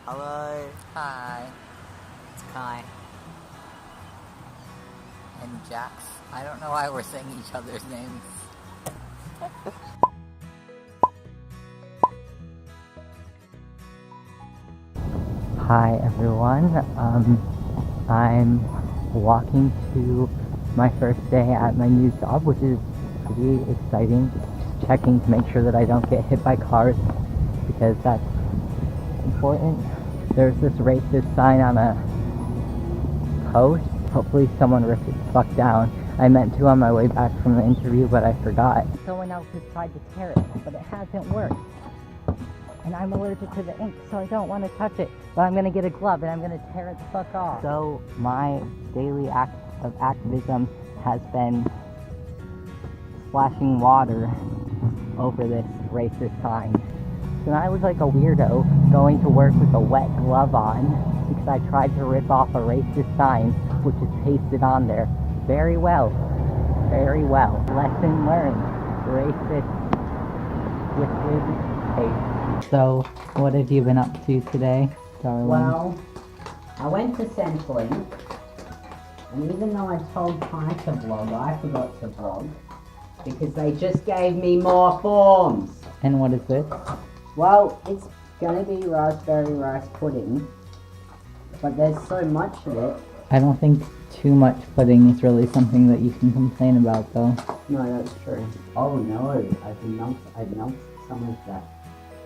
Hello, Hi. it's Kai. And Jax. I don't know why we're saying each other's names. Hi everyone. I'm walking to my first day at my new job, which is pretty exciting. Just checking to make sure that I don't get hit by cars, because that's important. There's this racist sign on a post. Hopefully someone ripped it the fuck down. I meant to on my way back from the interview, but I forgot. Someone else has tried to tear it, but it hasn't worked. And I'm allergic to the ink, so I don't want to touch it. But I'm gonna get a glove and I'm gonna tear it the fuck off. So my daily act of activism has been splashing water over this racist sign. So now I look like a weirdo going to work with a wet glove on because I tried to rip off a racist sign, which is pasted on there. Very well. Very well. Lesson learned. Racist with taste. So, what have you been up to today, darling? Well, I went to Centrelink, and even though I told Kai to vlog, I forgot to vlog, because they just gave me more forms. And what is this? Well, it's gonna be raspberry rice pudding, but there's so much of it. I don't think too much pudding is really something that you can complain about, though. No, that's true. Oh no, I've melted some of that.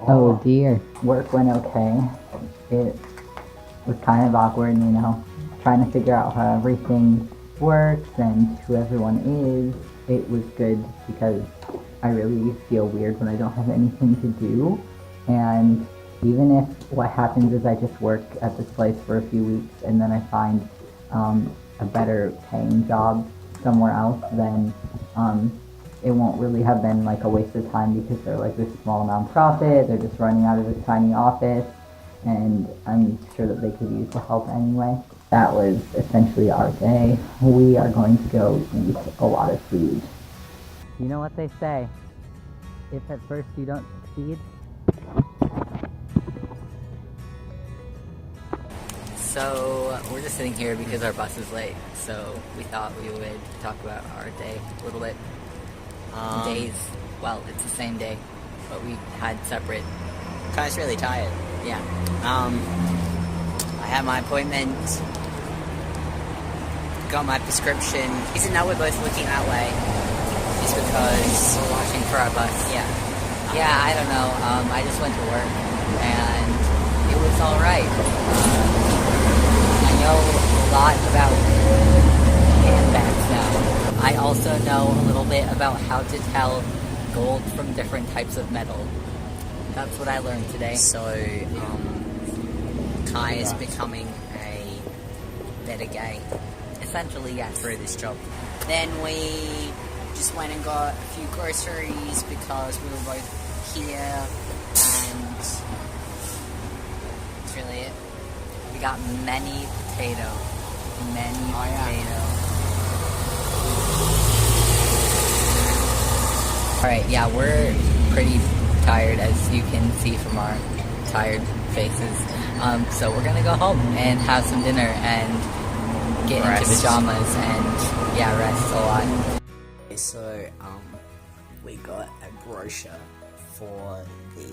Oh dear. Work went okay. It was kind of awkward, you know, trying to figure out how everything works and who everyone is. It was good because I really feel weird when I don't have anything to do. And even if what happens is I just work at this place for a few weeks and then I find a better paying job somewhere else, then it won't really have been like a waste of time, because they're like this small nonprofit, they're just running out of this tiny office, and I'm sure that they could use the help anyway. That was essentially our day. We are going to go eat a lot of food. You know what they say, if at first you don't succeed. So we're just sitting here because our bus is late, so we thought we would talk about our day a little bit. Days, well, it's the same day, but we had separate. Kai's really tired. Yeah. I had my appointment, got my prescription. Isn't that we're both looking that way? Just because We're watching for our bus. Yeah. Yeah, I don't know. I just went to work, and it was alright. I know a lot about handbags now. I also know a little bit about how to tell gold from different types of metal. That's what I learned today. So, Kai is becoming a better gay Essentially, yes. through this job. Then we just went and got a few groceries because we were both here, and that's really it. We got many potato. Potato. Alright, yeah, we're pretty tired, as you can see from our tired faces. So we're gonna go home and have some dinner and get into pajamas and, yeah, rest a lot. So, we got a brochure for the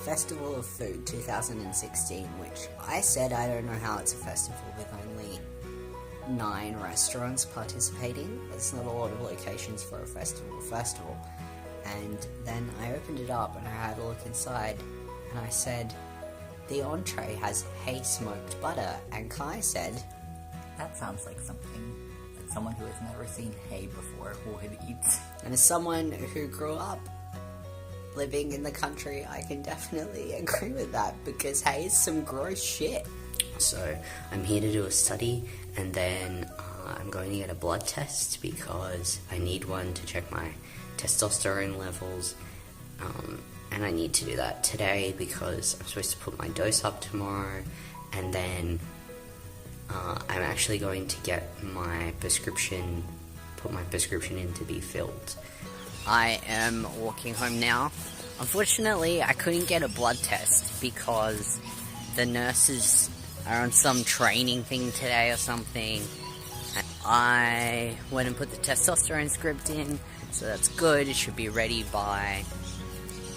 Festival of Food 2016, which I said I don't know how it's a festival with only 9 restaurants participating. There's not a lot of locations for a festival. And then I opened it up and I had a look inside, and I said, the entree has hay smoked butter, and Kai said, That sounds like something that someone who has never seen hay before would eat. and as someone who grew up living in the country, I can definitely agree with that, because hay is some gross shit. So I'm here to do a study, and then I'm going to get a blood test because I need one to check my testosterone levels, and I need to do that today because I'm supposed to put my dose up tomorrow, and then I'm actually going to get my prescription, put my prescription in to be filled. I am walking home now. Unfortunately, I couldn't get a blood test because the nurses are on some training thing today or something. And I went and put the testosterone script in, so that's good. It should be ready by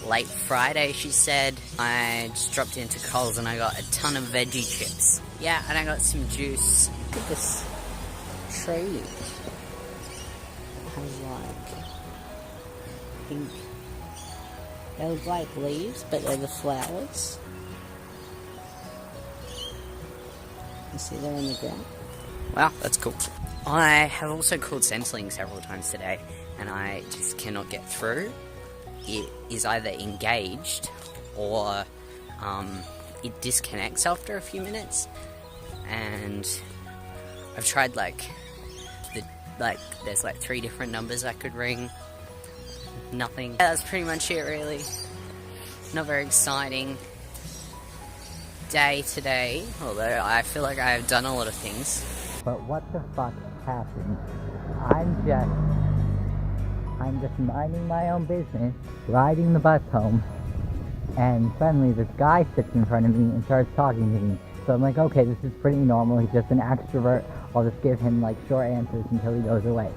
late Friday, she said. I just dropped into Coles and I got a ton of veggie chips. Yeah, and I got some juice. Look at this tree. It has like pink. They look like leaves, but they're the flowers. You see they're on the ground? Wow, that's cool. I have also called Centrelink several times today, and I just cannot get through. It is either engaged or it disconnects after a few minutes, and I've tried there's like 3 different numbers I could ring. Nothing. Yeah, that's pretty much it, really. Not very exciting day today, although I feel like I have done a lot of things. But what the fuck happened? I'm just minding my own business, riding the bus home, and suddenly this guy sits in front of me and starts talking to me. So I'm like, okay, this is pretty normal. He's just an extrovert. I'll just give him like short answers until he goes away.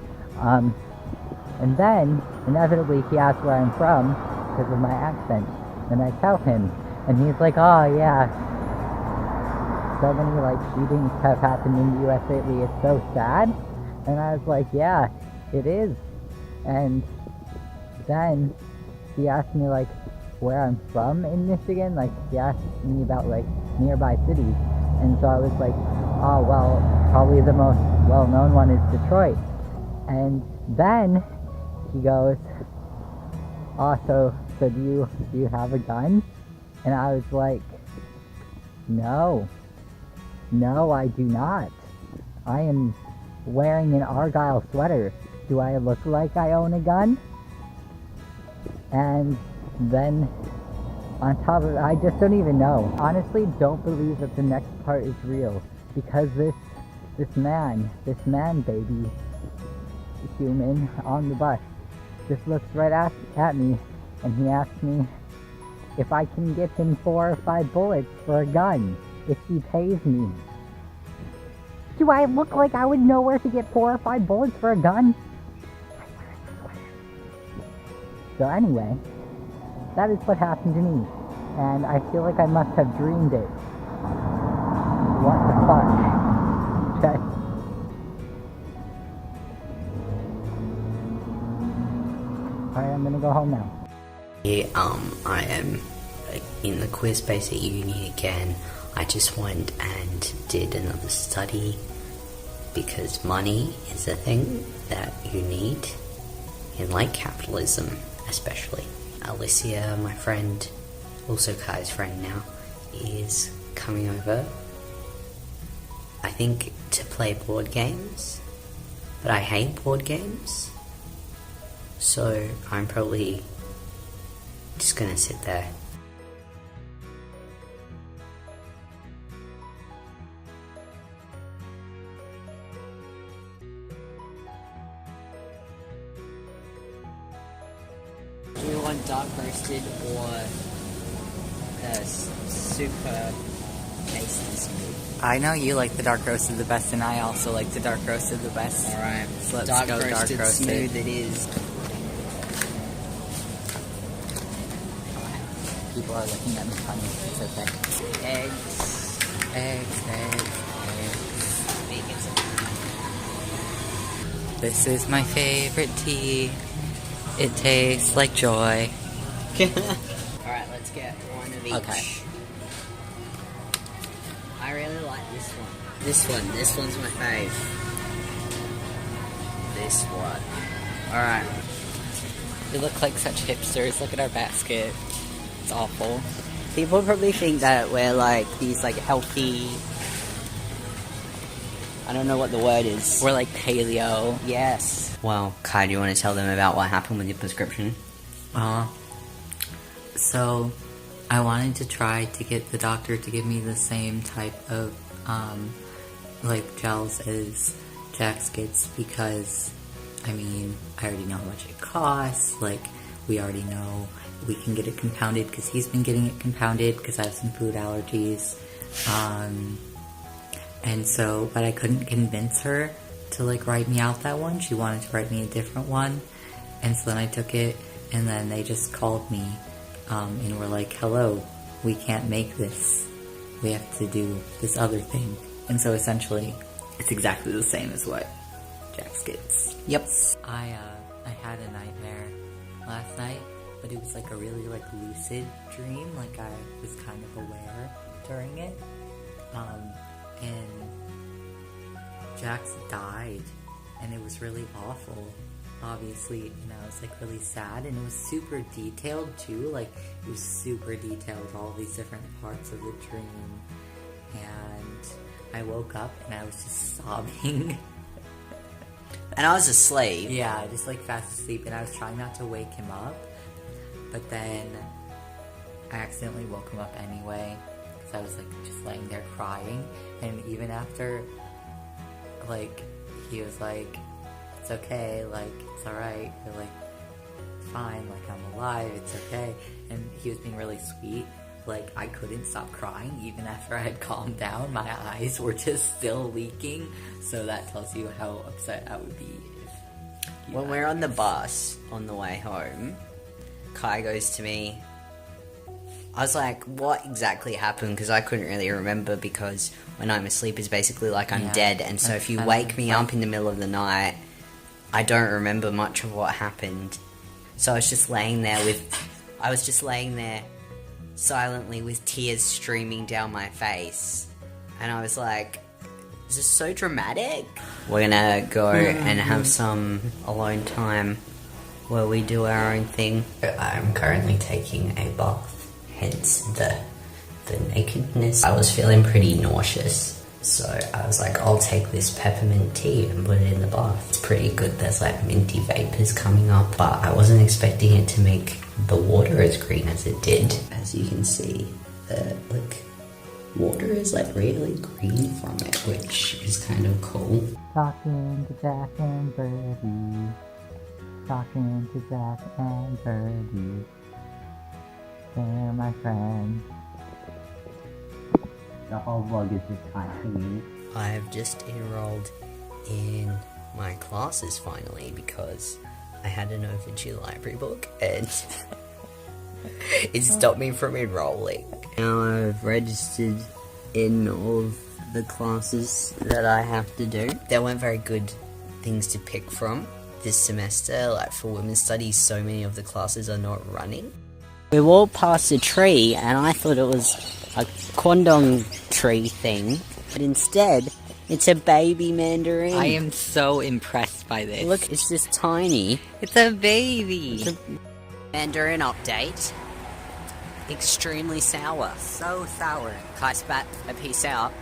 And then, inevitably, he asks where I'm from because of my accent. And I tell him, and he's like, oh yeah, so many like shootings have happened in the US lately, it's so sad. And I was like, yeah, it is. And then he asked me like where I'm from in Michigan, like he asked me about like nearby cities. And so I was like, oh well, probably the most well-known one is Detroit. And then he goes, oh, so do you have a gun? And I was like, no, I do not. I am wearing an Argyle sweater. Do I look like I own a gun? And then on top of it, I just don't even know. Honestly, don't believe that the next part is real, because this man baby human on the bus just looks right at me, and he asks me if I can give him 4 or 5 bullets for a gun if he pays me. Do I look like I would know where to get 4 or 5 bullets for a gun? So anyway, that is what happened to me, and I feel like I must have dreamed it. What the fuck? Just... Alright, I'm gonna go home now. Yeah, I am in the queer space at uni again. I just went and did another study because money is a thing that you need in like capitalism, especially. Alicia, my friend, also Kai's friend now, is coming over, I think, to play board games, but I hate board games, so I'm probably just gonna sit there. Do you want dark roasted or super tasty smooth? I know you like the dark roasted the best, and I also like the dark roasted the best. Alright, So let's dark go roasted, dark roasted. smooth it is. People are looking at me funny. It's okay. Eggs. This is my favorite tea. It tastes like joy. Alright, let's get one of each. Okay. I really like this one. This one's my fave. This one. Alright. We look like such hipsters. Look at our basket. It's awful. People probably think that we're like these like healthy... I don't know what the word is. We're like paleo. Yes. Well, Kai, do you want to tell them about what happened with your prescription? So I wanted to try to get the doctor to give me the same type of like gels as Jax gets, because I mean, I already know how much it costs. Like, we already know we can get it compounded because he's been getting it compounded because I have some food allergies. And so, but I couldn't convince her to like write me out that one. She wanted to write me a different one. And so then I took it, and then they just called me and were like, hello, we can't make this. We have to do this other thing. And so essentially, it's exactly the same as what Jax gets. Yep. I had a nightmare last night, but it was like a really like lucid dream. Like I was kind of aware during it. And Jax died, and it was really awful, obviously, and I was like really sad, and it was super detailed too. Like it was super detailed, all these different parts of the dream. And I woke up and I was just sobbing. And I was asleep. Yeah, just like fast asleep, and I was trying not to wake him up, but then I accidentally woke him up anyway, because I was like just laying there crying. And even after, like, he was like, it's okay, like, it's alright, you're like, fine, like, I'm alive, it's okay. And he was being really sweet. Like, I couldn't stop crying even after I had calmed down. My eyes were just still leaking. So that tells you how upset I would be if When we're on the bus on the way home, Kai goes to me. I was like, what exactly happened? Because I couldn't really remember, because when I'm asleep it's basically like I'm dead. And so if you wake me up in the middle of the night, I don't remember much of what happened. So I was just laying there silently with tears streaming down my face. And I was like, is this so dramatic? We're gonna go and have some alone time where we do our own thing. I'm currently taking a bath, hence the nakedness. I was feeling pretty nauseous, so I was like, I'll take this peppermint tea and put it in the bath. It's pretty good, there's like minty vapors coming up, but I wasn't expecting it to make the water as green as it did. As you can see, the water is like really green from it, which is kind of cool. Talking to Jack and Birdie. Talking to Jack and Birdie. They're my friends. The whole vlog is just talking. I have just enrolled in my classes finally, because I had an overdue library book and it stopped me from enrolling. Now I've registered in all of the classes that I have to do. There weren't very good things to pick from this semester. Like for women's studies, so many of the classes are not running. We walked past a tree and I thought it was a quandong tree thing, but instead it's a baby mandarin. I am so impressed by this. Look, it's just tiny. It's a baby. It's a mandarin update. Extremely sour. So sour. Kai spat a piece out.